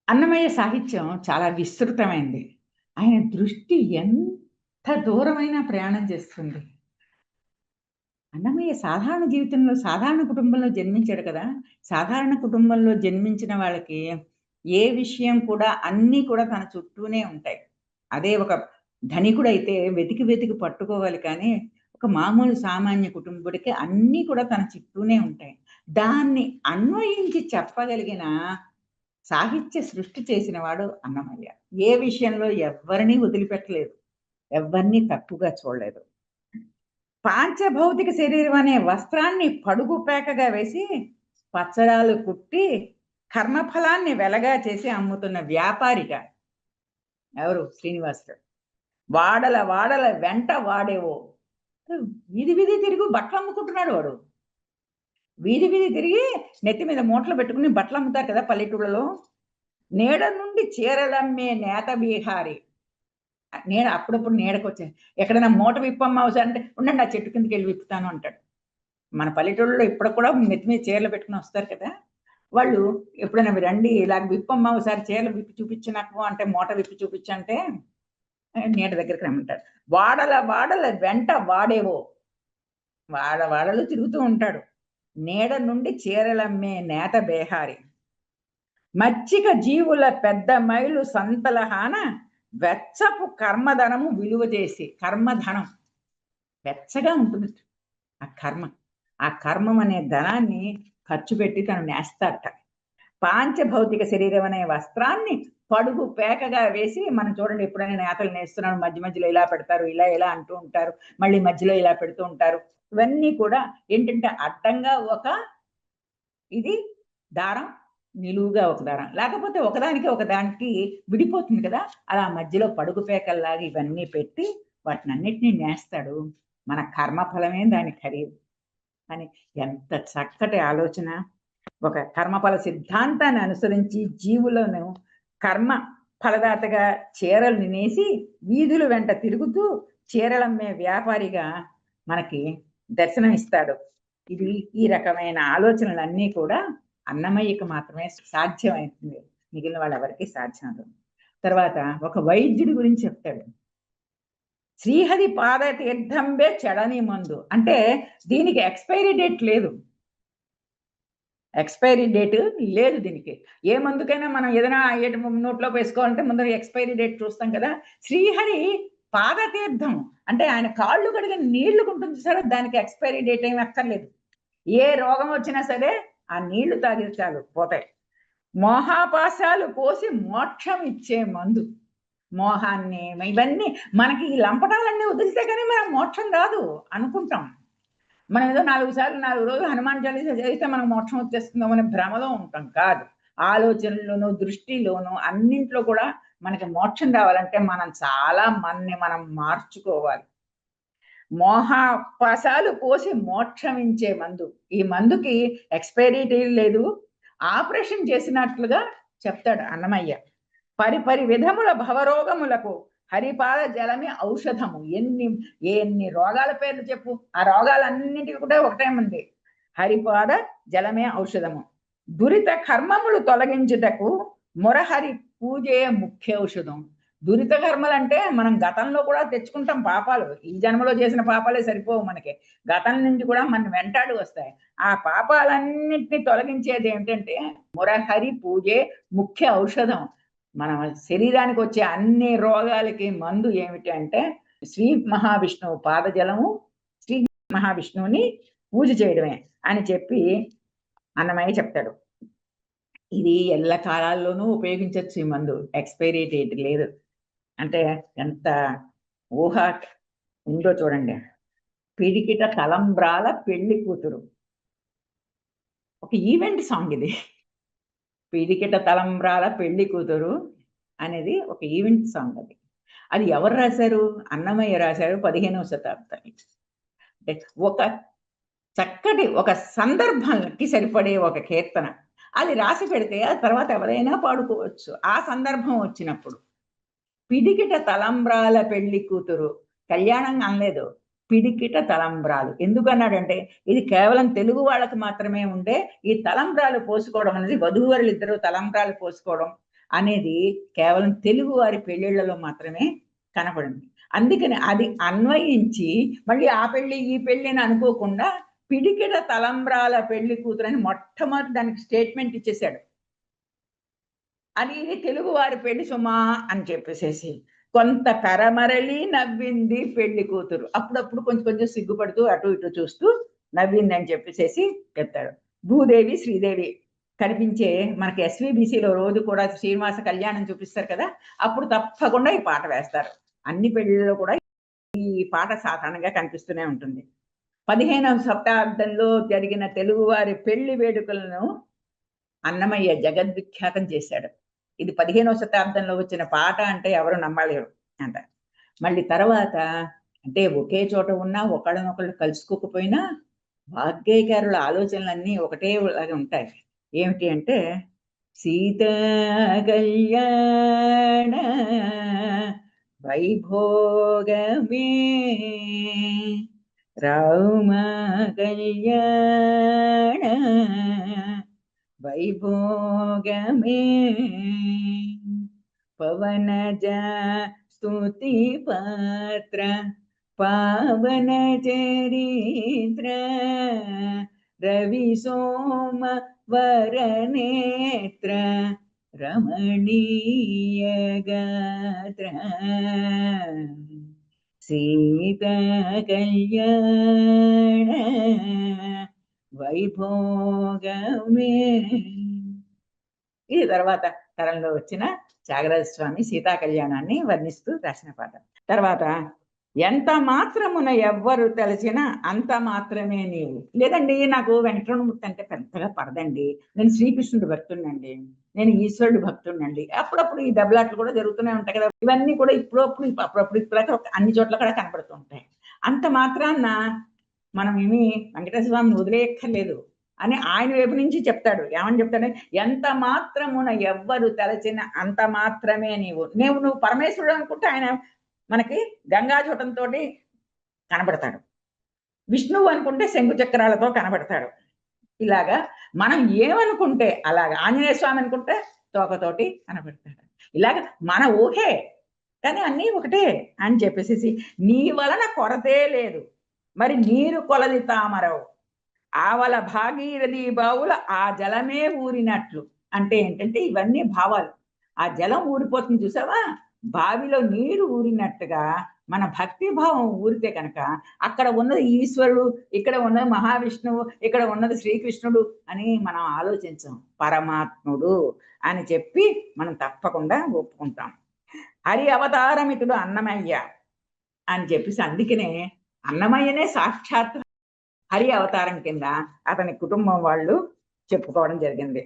అన్నమయ్య సాహిత్యం చాలా విస్తృతమైంది. ఆయన దృష్టి ఎంత దూరమైనా ప్రయాణం చేస్తుంది. అన్నమయ్య సాధారణ జీవితంలో, సాధారణ కుటుంబంలో జన్మించాడు కదా! సాధారణ కుటుంబంలో జన్మించిన వాళ్ళకి ఏ విషయం కూడా అన్నీ కూడా తన చుట్టూనే ఉంటాయి. అదే ఒక ధనికుడైతే వెతికి వెతికి పట్టుకోవాలి కానీ, ఒక మామూలు సామాన్య కుటుంబుడికి అన్నీ కూడా తన చుట్టూనే ఉంటాయి. దాన్ని అన్వయించి చెప్పగలిగిన సాహిత్య సృష్టి చేసినవాడు అన్నమయ్య. ఏ విషయంలో ఎవ్వరిని వదిలిపెట్టలేదు. ఎవ్వరిని తక్కువగా చూడలేదు. పాంచభౌతిక శరీరం అనే వస్త్రాన్ని పడుగు పేకగా వేసి, పచ్చడాలు కుట్టి, కర్మఫలాన్ని వెలగా చేసి అమ్ముతున్న వ్యాపారిగా ఎవరు? శ్రీనివాసరావు. వాడల వాడల వెంట వాడేవో. వీధి వీధి తిరిగి బట్టలమ్ముకుంటున్నాడు వాడు. వీధి వీధి తిరిగి నెత్తి మీద మూటలు పెట్టుకుని బట్టలమ్ముతారు కదా పల్లెటూళ్ళలో. నీడ నుండి చీరలమ్మే నేత బీహారి. నీడ అప్పుడప్పుడు నీడకొచ్చాను. ఎక్కడైనా మూట విప్పమ్మ అంటే, ఉండండి ఆ చెట్టు కిందకెళ్ళి విప్పుతాను అంటాడు. మన పల్లెటూళ్ళలో ఇప్పటికి కూడా నెత్తి మీద చీరలు పెట్టుకొని వస్తారు కదా! వాళ్ళు ఎప్పుడైనా రండి ఇలాగ విప్పమ్మ ఒకసారి చీరలు విప్పి చూపించు నాకు అంటే, మూట విప్పి చూపించు అంటే నీడ దగ్గరికి రమ్మంటాడు. వాడల వాడల వెంట వాడేవో. వాడలు తిరుగుతూ ఉంటాడు. నీడ నుండి చీరలమ్మే నేత బేహారి. మచ్చిక జీవుల పెద్ద మైలు సంతలహాన వెచ్చపు కర్మధనము విలువ చేసి. కర్మధనం వెచ్చగా ఉంటుంది ఆ కర్మ. ఆ కర్మం అనే ధనాన్ని ఖర్చు పెట్టి తను నేస్తాడట. పాంచభౌతిక శరీరం అనే వస్త్రాన్ని పడుగు పేకగా వేసి, మనం చూడండి ఎప్పుడైనా నేతలు నేస్తున్నాడు మధ్య మధ్యలో ఇలా పెడతారు, ఇలా ఇలా అంటూ ఉంటారు, మళ్ళీ మధ్యలో ఇలా పెడుతూ ఉంటారు. ఇవన్నీ కూడా ఏంటంటే అడ్డంగా ఒక ఇది దారం, నిలువుగా ఒక దారం. లేకపోతే ఒకదానికి ఒకదానికి విడిపోతుంది కదా! అలా మధ్యలో పడుగు పేకల్లాగా ఇవన్నీ పెట్టి వాటినన్నిటిని నేస్తాడు. మన కర్మఫలమే దాని ఖరీదు. అని ఎంత చక్కటి ఆలోచన. ఒక కర్మఫల సిద్ధాంతాన్ని అనుసరించి జీవులను కర్మ ఫలదాతగా చీరలు నేసి వీధుల వెంట తిరుగుతూ చీరలమ్మే వ్యాపారిగా మనకి దర్శనం ఇస్తాడు. ఇది ఈ రకమైన ఆలోచనలన్నీ కూడా అన్నమయ్యకు మాత్రమే సాధ్యమవుతుంది. మిగిలిన వాళ్ళెవరికీ సాధ్యం అవ్వదు. తర్వాత ఒక వైద్యుడి గురించి చెప్తాడు. శ్రీహరి పాద తీర్థంబే చెడని మందు. అంటే దీనికి ఎక్స్‌పైరీ డేట్ లేదు. ఎక్స్‌పైరీ డేట్ లేదు దీనికి. ఏ మందుకైనా మనం ఏదైనా నోట్లోకి వేసుకోవాలంటే ముందర ఎక్స్‌పైరీ డేట్ చూస్తాం కదా! శ్రీహరి పాదతీర్థం అంటే ఆయన కాళ్ళు కడిగిన నీళ్లుకుంటుంది చూసారా? దానికి ఎక్స్‌పైరీ డేట్ ఏమి అక్కర్లేదు. ఏ రోగం వచ్చినా సరే ఆ నీళ్లు తాగితే చాలు పోతాయి. మోహాపాశాలు పోసి మోక్షం ఇచ్చే మందు. మోహాన్ని ఇవన్నీ మనకి ఈ లంపటాలన్నీ వదిలితే కానీ మనం మోక్షం రాదు అనుకుంటాం. మనం ఏదో 4 సార్లు 4 రోజులు హనుమాన్ చాలీసా చదివితే మనకు మోక్షం వచ్చేస్తుందో అనే భ్రమలో ఉంటాం. కాదు. ఆలోచనల్లోనూ, దృష్టిలోనూ అన్నింట్లో కూడా మనకి మోక్షం రావాలంటే మనం చాలా మనని మనం మార్చుకోవాలి. మోహాపాశాలు పోసి మోక్షమించే మందు. ఈ మందుకి ఎక్స్‌పైరీ డేట్ లేదు. ఆపరేషన్ చేసినట్లుగా చెప్తాడు అన్నమయ్య. పరిపరి విధముల భవరోగములకు హరిపాద జలమే ఔషధము. ఎన్ని రోగాల పేర్లు చెప్పు. ఆ రోగాలన్నిటికి కూడా ఒకటే ఉంది. హరిపాద జలమే ఔషధము. దురిత కర్మములు తొలగించుటకు మురహరి పూజే ముఖ్య ఔషధం. దురిత కర్మలంటే మనం గతంలో కూడా తెచ్చుకుంటాం పాపాలు. ఈ జన్మలో చేసిన పాపాలే సరిపోవు మనకి. గతం నుంచి కూడా మన వెంటాడి వస్తాయి. ఆ పాపాలన్నిటిని తొలగించేది ఏంటంటే మురహరి పూజే ముఖ్య ఔషధం. మన శరీరానికి వచ్చే అన్ని రోగాలకి మందు ఏమిటి అంటే శ్రీ మహావిష్ణువు పాదజలము, శ్రీ మహావిష్ణువుని పూజ చేయడమే అని చెప్పి అన్నమయ్య చెప్తాడు. ఇది ఎల్ల కాలాల్లోనూ ఉపయోగించొచ్చు ఈ మందు. ఎక్స్‌పైరీ డేట్ లేదు. అంటే ఎంత ఊహ ఉందో చూడండి. పిడికిట తలంబ్రాల పెళ్లి కూతురు. ఒక ఈవెంట్ సాంగ్ ఇది. పిడికిట తలంబ్రాల పెళ్లి కూతురు అనేది ఒక ఈవెంట్ సాంగ్ అది. అది ఎవరు రాశారు? అన్నమయ్య రాశారు 15వ శతాబ్దానికి. అంటే ఒక చక్కటి ఒక సందర్భానికి సరిపడే ఒక కీర్తన. అది రాసి పెడితే ఆ తర్వాత ఎవరైనా పాడుకోవచ్చు. ఆ సందర్భం వచ్చినప్పుడు. పిడికిట తలంబ్రాల పెళ్లి కూతురు. కళ్యాణం అనలేదు. పిడికిట తలంబ్రాలు. ఎందుకన్నాడంటే ఇది కేవలం తెలుగు వాళ్ళకి మాత్రమే ఉండే ఈ తలంబ్రాలు పోసుకోవడం అనేది వధూవరులిద్దరూ తలంబ్రాలు పోసుకోవడం. అనేది కేవలం తెలుగు వారి పెళ్ళిళ్ళలో మాత్రమే కనపడింది. అందుకని అది అన్వయించి మళ్ళీ ఆ పెళ్లి ఈ పెళ్లి అని అనుకోకుండా పిడికిడ తలంబ్రాల పెళ్లి కూతురని మొట్టమొదటి దానికి స్టేట్మెంట్ ఇచ్చేశాడు. అది ఇది తెలుగు వారి పెళ్లి సుమా అని చెప్పేసేసి కొంత కరమరలి నవ్వింది పెళ్లి కూతురు. అప్పుడప్పుడు కొంచెం కొంచెం సిగ్గుపడుతూ అటు ఇటు చూస్తూ నవ్వింది అని చెప్పేసేసి చెప్తాడు. భూదేవి శ్రీదేవి కనిపించే మనకి ఎస్వీబీసీలో రోజు కూడా శ్రీనివాస కళ్యాణం చూపిస్తారు కదా, అప్పుడు తప్పకుండా ఈ పాట వేస్తారు. అన్ని పెళ్లిళ్ళలో కూడా ఈ పాట సాధారణంగా కనిపిస్తూనే ఉంటుంది. 15వ శతాబ్దంలో జరిగిన తెలుగువారి పెళ్లి వేడుకలను అన్నమయ్య జగద్విఖ్యాతం చేశాడు. ఇది 15వ శతాబ్దంలో వచ్చిన పాట అంటే ఎవరు నమ్మలేరు అంట. మళ్ళీ తర్వాత అంటే ఒకే చోట ఉన్నా ఒకళ్ళనొకళ్ళు కలుసుకోకపోయినా వాగ్గేయకారుల ఆలోచనలన్నీ ఒకటే లాగా ఉంటాయి. ఏమిటి అంటే సీతా కళ్యాణ వైభోగమే రామ కళ్యాణ వైభోగమే పవనజ స్తుతి పాత్ర పావన చరిత్ర రవి సోమ వరనేత్ర రమణీయ గాత్ర సీతా కళ్యాణ వైభోగమే. ఇది తర్వాత తరంలో వచ్చిన త్యాగరాజ స్వామి సీతా కళ్యాణాన్ని వర్ణిస్తూ రాసిన పాట. తర్వాత ఎంత మాత్రమున ఎవ్వరు తెలిసినా అంత మాత్రమే నీవు. లేదండి నాకు వెంకటరమణమూర్తి అంటే పెద్దగా పడదండి, నేను శ్రీకృష్ణుడు భక్తుడినండి, నేను ఈశ్వరుడు భక్తుడినండి. అప్పుడప్పుడు ఈ దెబ్బలాట్లు కూడా జరుగుతూనే ఉంటాయి కదా, ఇవన్నీ కూడా అప్పుడప్పుడు ఇప్పుడైతే అన్ని చోట్ల కూడా కనపడుతూ ఉంటాయి. అంత మాత్రాన్న మనం ఏమి వెంకటేశ్వర స్వామిని వదిలేయక్కర్లేదు అని ఆయన వైపు నుంచి చెప్తాడు. ఏమని చెప్తాడు? ఎంత మాత్రమున ఎవ్వరు తలచిన అంత మాత్రమే నువ్వు పరమేశ్వరుడు అనుకుంటే ఆయన మనకి గంగాజూటంతో కనబడతాడు, విష్ణువు అనుకుంటే శంకు చక్రాలతో కనబడతాడు. ఇలాగా మనం ఏమనుకుంటే అలాగా, ఆంజనేయ స్వామి అనుకుంటే తోకతోటి కనబడతాడు. ఇలాగ మన ఊహే కానీ అన్నీ ఒకటే అని చెప్పేసి నీ వలన కొరతే లేదు మరి నీరు కొలది తామరవు ఆవల భాగీరథి బావుల ఆ జలమే ఊరినట్లు. అంటే ఏంటంటే ఇవన్నీ భావాలు. ఆ జలం ఊరిపోతుంది చూసావా, బావిలో నీరు ఊరినట్టుగా మన భక్తి భావం ఊరితే కనుక అక్కడ ఉన్నది ఈశ్వరుడు, ఇక్కడ ఉన్నది మహావిష్ణువు, ఇక్కడ ఉన్నది శ్రీకృష్ణుడు అని మనం ఆలోచించాం. పరమాత్ముడు అని చెప్పి మనం తప్పకుండా ఒప్పుకుంటాం. హరి అవతారమితుడు అన్నమయ్య అని చెప్పేసి అందుకనే అన్నమయ్యనే సాక్షాత్ హరి అవతారం కింద అతని కుటుంబం వాళ్ళు చెప్పుకోవడం జరిగింది.